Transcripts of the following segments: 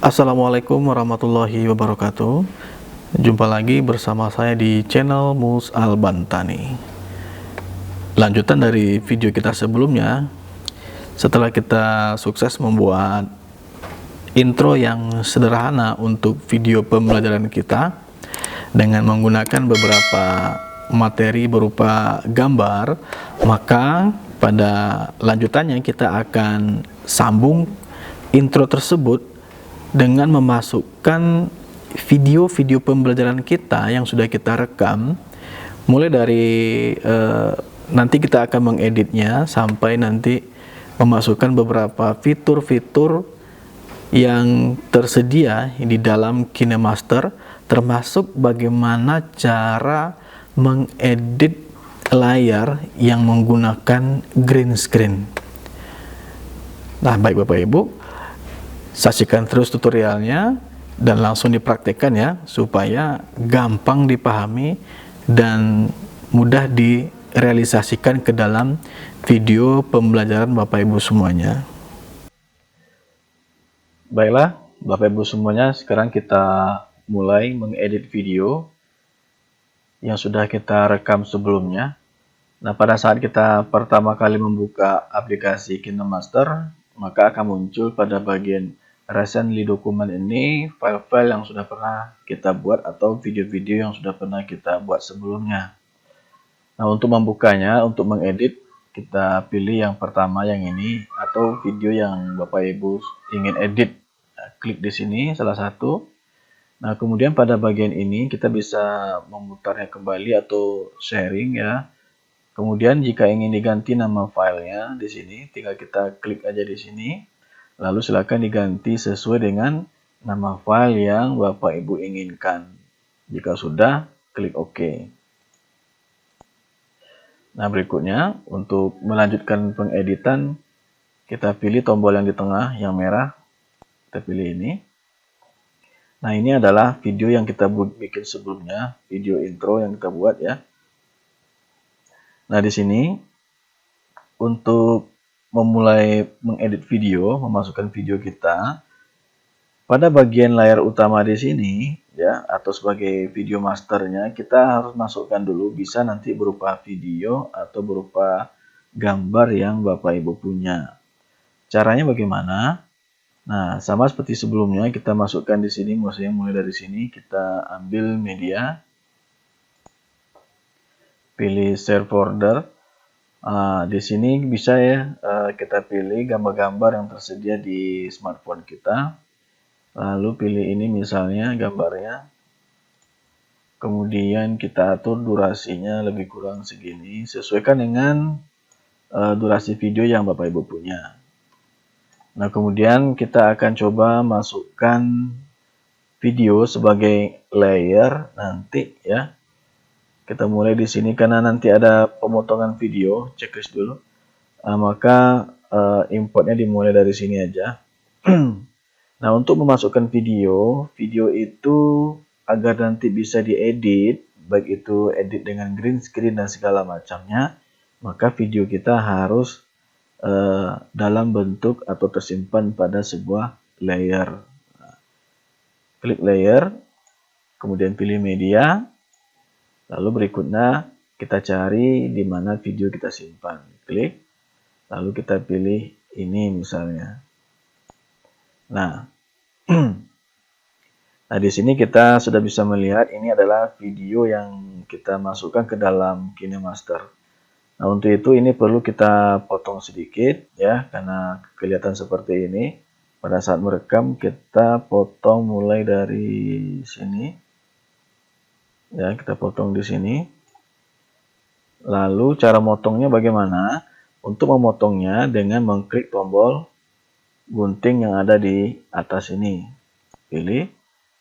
Assalamualaikum warahmatullahi wabarakatuh. Jumpa lagi bersama saya di channel Mus Albantani. Lanjutan dari video kita sebelumnya, setelah kita sukses membuat intro yang sederhana untuk video pembelajaran kita dengan menggunakan beberapa materi berupa gambar, maka pada lanjutannya kita akan sambung intro tersebut dengan memasukkan video-video pembelajaran kita yang sudah kita rekam, mulai dari nanti kita akan mengeditnya sampai nanti memasukkan beberapa fitur-fitur yang tersedia di dalam KineMaster, termasuk bagaimana cara mengedit layar yang menggunakan green screen. Nah, baik Bapak Ibu, saksikan terus tutorialnya dan langsung dipraktekkan ya, supaya gampang dipahami dan mudah direalisasikan ke dalam video pembelajaran Bapak Ibu semuanya. Baiklah Bapak Ibu semuanya, sekarang kita mulai mengedit video yang sudah kita rekam sebelumnya. Nah, pada saat kita pertama kali membuka aplikasi KineMaster, maka akan muncul pada bagian recently dokumen ini file-file yang sudah pernah kita buat atau video-video yang sudah pernah kita buat sebelumnya. Nah, untuk membukanya, untuk mengedit, kita pilih yang pertama, yang ini, atau video yang Bapak Ibu ingin edit. Nah, klik di sini salah satu. Nah, kemudian pada bagian ini kita bisa memutarnya kembali atau sharing ya. Kemudian jika ingin diganti nama filenya di sini, tinggal kita klik aja di sini. Lalu silakan diganti sesuai dengan nama file yang Bapak Ibu inginkan. Jika sudah, klik OK. Nah, berikutnya untuk melanjutkan pengeditan, kita pilih tombol yang di tengah yang merah. Kita pilih ini. Nah, ini adalah video yang kita bikin sebelumnya, video intro yang kita buat ya. Nah, di sini untuk memulai mengedit video, memasukkan video kita, pada bagian layar utama di sini ya, atau sebagai video masternya, kita harus masukkan dulu, bisa nanti berupa video atau berupa gambar yang Bapak Ibu punya. Caranya bagaimana? Nah, sama seperti sebelumnya, kita masukkan di sini, maksudnya mulai dari sini kita ambil media, pilih share folder. Di sini bisa ya, kita pilih gambar-gambar yang tersedia di smartphone kita. Lalu pilih ini misalnya gambarnya. Kemudian kita atur durasinya lebih kurang segini. Sesuaikan dengan durasi video yang Bapak Ibu punya. Nah, kemudian kita akan coba masukkan video sebagai layer nanti ya. Kita mulai di sini karena nanti ada pemotongan video, checklist dulu. Maka importnya dimulai dari sini aja. Nah, untuk memasukkan video itu agar nanti bisa diedit, baik itu edit dengan green screen dan segala macamnya, maka video kita harus dalam bentuk atau tersimpan pada sebuah layer. Nah, klik layer, kemudian pilih media. Lalu berikutnya kita cari di mana video kita simpan. Klik. Lalu kita pilih ini misalnya. Nah, nah di sini kita sudah bisa melihat ini adalah video yang kita masukkan ke dalam KineMaster. Nah, untuk itu ini perlu kita potong sedikit ya, karena kelihatan seperti ini. Pada saat merekam kita potong mulai dari sini. Ya, kita potong di sini. Lalu cara motongnya bagaimana? Untuk memotongnya dengan mengklik tombol gunting yang ada di atas ini. Pilih.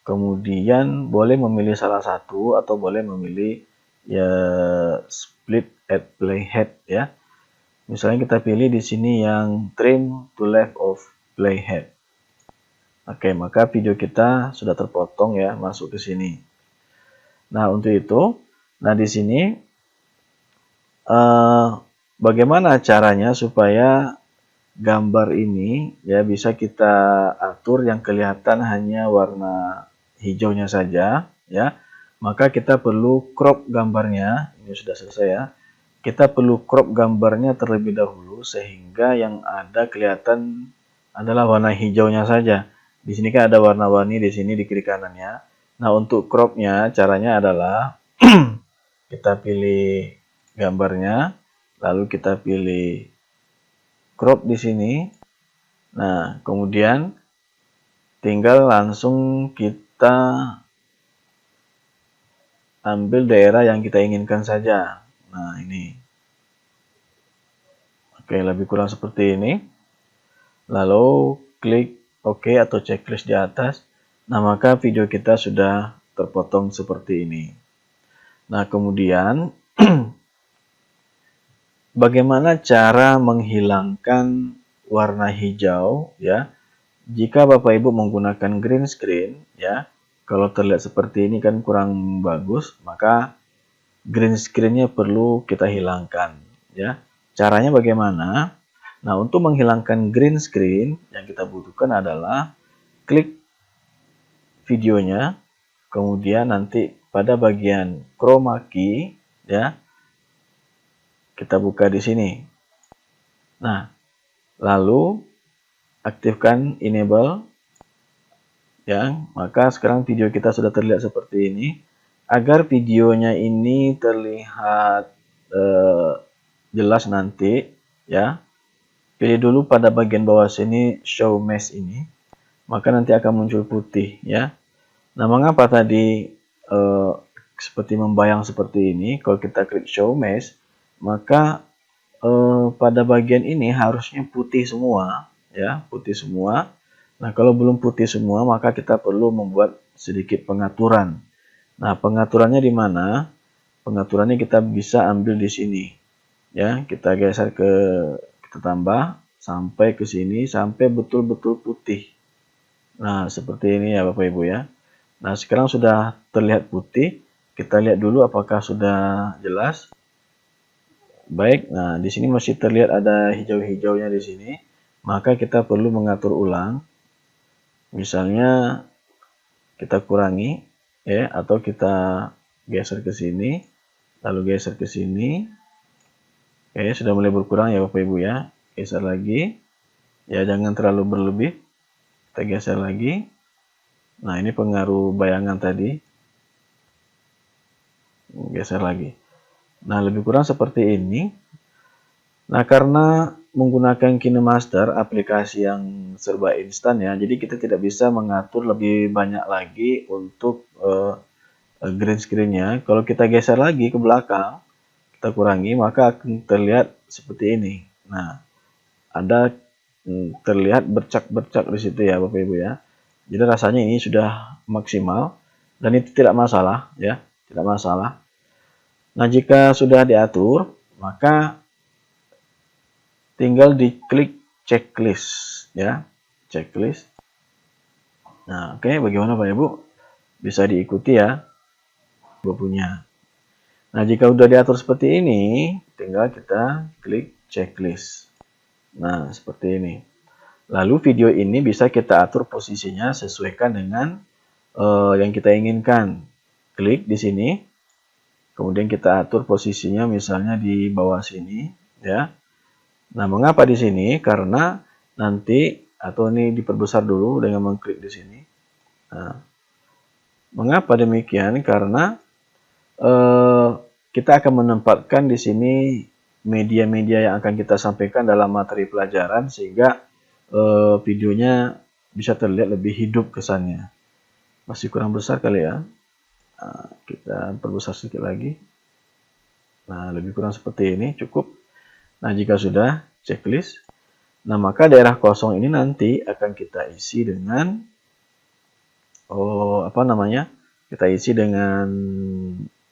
Kemudian boleh memilih salah satu atau boleh memilih ya split at playhead ya. Misalnya kita pilih di sini yang trim to left of playhead. Oke, maka video kita sudah terpotong ya, masuk ke sini. Nah, untuk itu, di sini bagaimana caranya supaya gambar ini ya bisa kita atur yang kelihatan hanya warna hijaunya saja ya. Maka kita perlu crop gambarnya. Ini sudah selesai ya. Kita perlu crop gambarnya terlebih dahulu sehingga yang ada kelihatan adalah warna hijaunya saja. Di sini kan ada warna-warni di sini di kiri kanannya. Nah, untuk cropnya caranya adalah kita pilih gambarnya, lalu kita pilih crop di sini. Nah, kemudian tinggal langsung kita ambil daerah yang kita inginkan saja. Nah, ini. Oke, lebih kurang seperti ini. Lalu klik OK atau checklist di atas. Nah, maka video kita sudah terpotong seperti ini. Nah, kemudian bagaimana cara menghilangkan warna hijau ya? Jika Bapak Ibu menggunakan green screen ya, kalau terlihat seperti ini kan kurang bagus, maka green screen-nya perlu kita hilangkan ya. Caranya bagaimana? Nah, untuk menghilangkan green screen yang kita butuhkan adalah klik videonya, kemudian nanti pada bagian chroma key ya, kita buka di sini. Nah, lalu aktifkan enable ya. Maka sekarang video kita sudah terlihat seperti ini. Agar videonya ini terlihat jelas nanti ya, pilih dulu pada bagian bawah sini show mesh ini, maka nanti akan muncul putih ya. Nah, mengapa tadi seperti membayang seperti ini? Kalau kita klik show mesh, maka pada bagian ini harusnya putih semua ya, putih semua. Nah, kalau belum putih semua, maka kita perlu membuat sedikit pengaturan. Nah, pengaturannya di mana? Pengaturannya kita bisa ambil di sini ya, kita geser kita tambah sampai ke sini sampai betul-betul putih. Nah, seperti ini ya Bapak Ibu ya. Nah, sekarang sudah terlihat putih. Kita lihat dulu apakah sudah jelas. Baik, nah di sini masih terlihat ada hijau-hijaunya di sini. Maka kita perlu mengatur ulang. Misalnya kita kurangi ya, atau kita geser ke sini, lalu geser ke sini. Oke, sudah mulai berkurang ya Bapak Ibu ya. Geser lagi. Ya, jangan terlalu berlebih. Kita geser lagi. Nah, ini pengaruh bayangan tadi. Geser lagi. Nah, lebih kurang seperti ini. Nah, karena menggunakan KineMaster, aplikasi yang serba instan ya, jadi kita tidak bisa mengatur lebih banyak lagi untuk green screen-nya. Kalau kita geser lagi ke belakang, kita kurangi, maka akan terlihat seperti ini. Nah, ada terlihat bercak-bercak di situ ya Bapak Ibu ya. Jadi rasanya ini sudah maksimal dan itu tidak masalah ya, tidak masalah. Nah, jika sudah diatur, maka tinggal diklik checklist ya, checklist. Nah, oke, bagaimana Pak Ibu? Bisa diikuti ya, Ibu punya. Nah, jika sudah diatur seperti ini, tinggal kita klik checklist. Nah, seperti ini. Lalu video ini bisa kita atur posisinya sesuaikan dengan yang kita inginkan. Klik di sini. Kemudian kita atur posisinya misalnya di bawah sini ya. Nah, mengapa di sini? Karena nanti atau ini diperbesar dulu dengan mengklik di sini. Nah, mengapa demikian? Karena kita akan menempatkan di sini media-media yang akan kita sampaikan dalam materi pelajaran sehingga videonya bisa terlihat lebih hidup kesannya. Masih kurang besar kali ya. Nah, kita perbesar sedikit lagi. Nah, lebih kurang seperti ini cukup. Nah, jika sudah checklist, nah maka daerah kosong ini nanti akan kita isi dengan kita isi dengan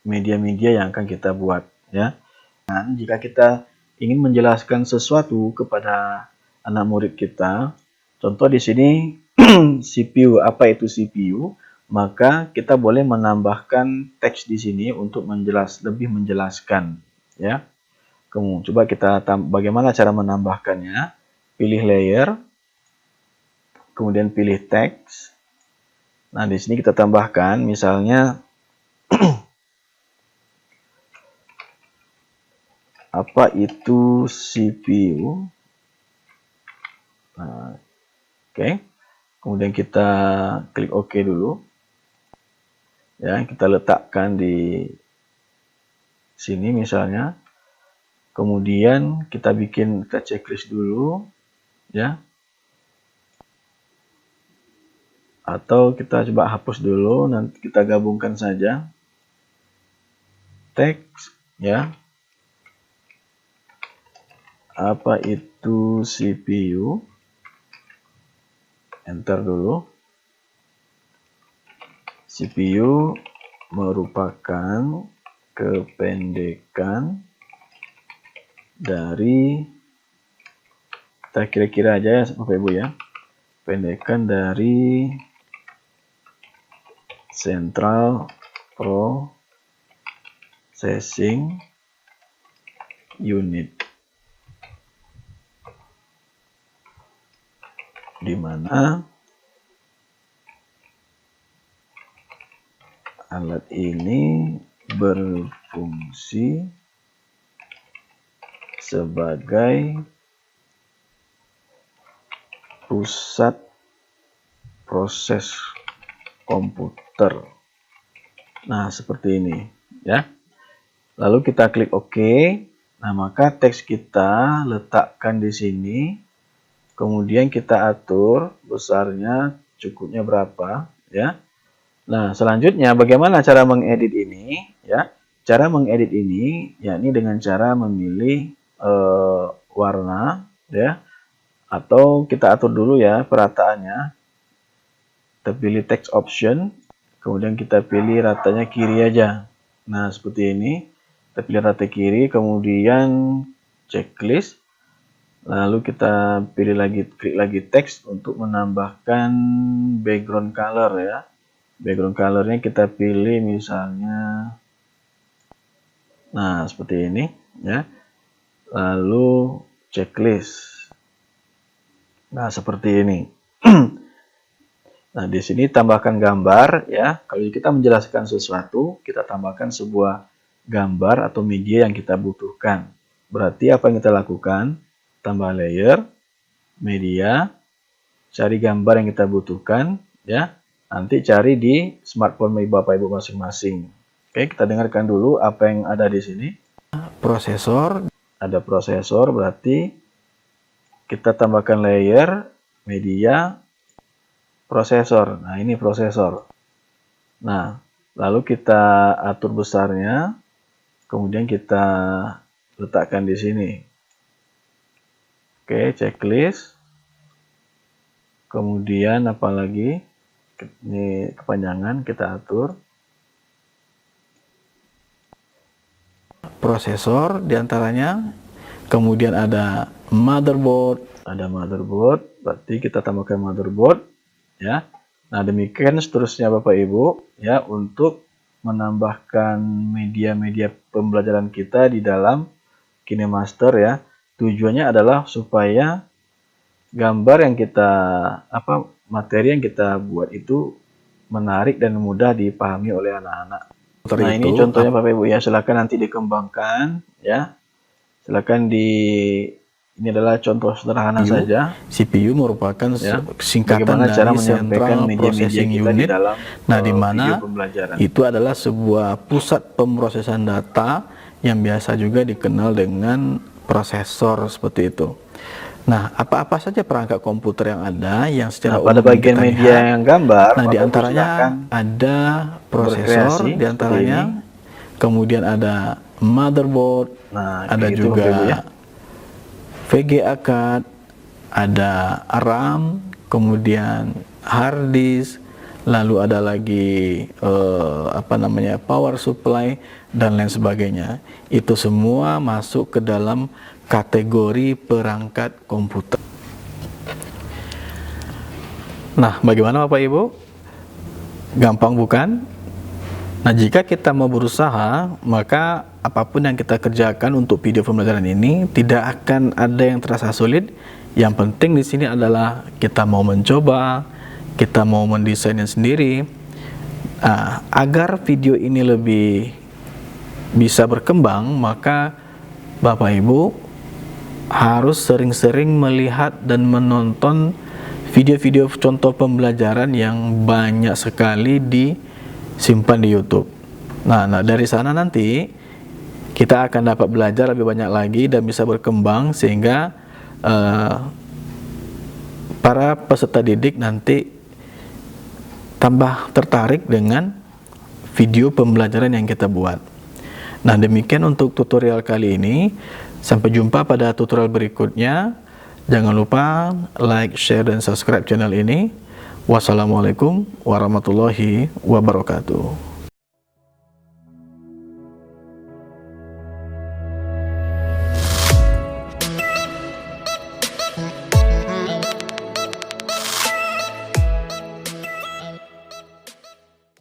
media-media yang akan kita buat ya. Dan jika kita ingin menjelaskan sesuatu kepada anak murid kita, contoh di sini CPU, apa itu CPU? Maka kita boleh menambahkan teks di sini untuk lebih menjelaskan ya. Coba kita bagaimana cara menambahkannya? pilih layer, kemudian pilih teks. Nah, di sini kita tambahkan misalnya apa itu CPU. Nah, oke. Kemudian kita klik OK dulu. Ya, kita letakkan di sini misalnya. Kemudian kita checklist dulu, ya. Atau kita coba hapus dulu, nanti kita gabungkan saja. Teks, ya. Apa itu CPU? Enter dulu. CPU merupakan kependekan dari, kita kira-kira aja ya Bapak Ibu ya, pendekan dari Central Processing Unit, di mana alat ini berfungsi sebagai pusat proses komputer. Nah, seperti ini ya. Lalu kita klik OK. Nah, maka teks kita letakkan di sini. Kemudian kita atur besarnya, cukupnya berapa ya. Nah, selanjutnya bagaimana cara mengedit ini ya? Cara mengedit ini yakni dengan cara memilih warna ya, atau kita atur dulu ya perataannya. Kita pilih text option, kemudian kita pilih ratanya kiri aja. Nah, seperti ini. Kita pilih rata kiri, kemudian checklist. Lalu kita pilih lagi, klik lagi teks untuk menambahkan background color ya. Background colornya kita pilih misalnya, nah seperti ini ya. Lalu checklist. Nah, seperti ini. Nah, di sini tambahkan gambar ya. Kalau kita menjelaskan sesuatu, kita tambahkan sebuah gambar atau media yang kita butuhkan. Berarti apa yang kita lakukan? Tambah layer, media, cari gambar yang kita butuhkan ya. Nanti cari di smartphone Bapak Ibu masing-masing. Oke, kita dengarkan dulu apa yang ada di sini. Prosesor, ada prosesor, berarti kita tambahkan layer, media, prosesor. Nah, ini prosesor. Nah, lalu kita atur besarnya, kemudian kita letakkan di sini. Oke, checklist. Kemudian apa lagi? Ini kepanjangan kita atur. Prosesor diantaranya, kemudian ada motherboard, berarti kita tambahkan motherboard ya. Nah, demikian seterusnya Bapak Ibu ya, untuk menambahkan media-media pembelajaran kita di dalam KineMaster ya. Tujuannya adalah supaya gambar yang kita materi yang kita buat itu menarik dan mudah dipahami oleh anak-anak. Nah, ini contohnya Bapak Ibu ya, silakan nanti dikembangkan ya. Silakan ini adalah contoh sederhana saja. CPU merupakan ya, singkatan dari cara menyampaikan media-media kita unit, di dalam di mana itu adalah sebuah pusat pemrosesan data yang biasa juga dikenal dengan prosesor seperti itu. Nah, apa-apa saja perangkat komputer yang ada yang secara pada bagian media yang gambar, nah diantaranya ada prosesor, diantaranya kemudian ada motherboard, ada juga ya, VGA card, ada RAM, kemudian hard disk, lalu ada lagi power supply dan lain sebagainya. Itu semua masuk ke dalam kategori perangkat komputer. Nah, bagaimana Bapak Ibu? Gampang bukan? Nah, jika kita mau berusaha, maka apapun yang kita kerjakan untuk video pembelajaran ini tidak akan ada yang terasa sulit. Yang penting di sini adalah kita mau mencoba, kita mau mendesainnya sendiri. Agar video ini lebih bisa berkembang, maka Bapak Ibu harus sering-sering melihat dan menonton video-video contoh pembelajaran yang banyak sekali disimpan di YouTube. Nah, dari sana nanti kita akan dapat belajar lebih banyak lagi dan bisa berkembang, sehingga para peserta didik nanti tambah tertarik dengan video pembelajaran yang kita buat. Nah, demikian untuk tutorial kali ini. Sampai jumpa pada tutorial berikutnya. Jangan lupa like, share, dan subscribe channel ini. Wassalamualaikum warahmatullahi wabarakatuh.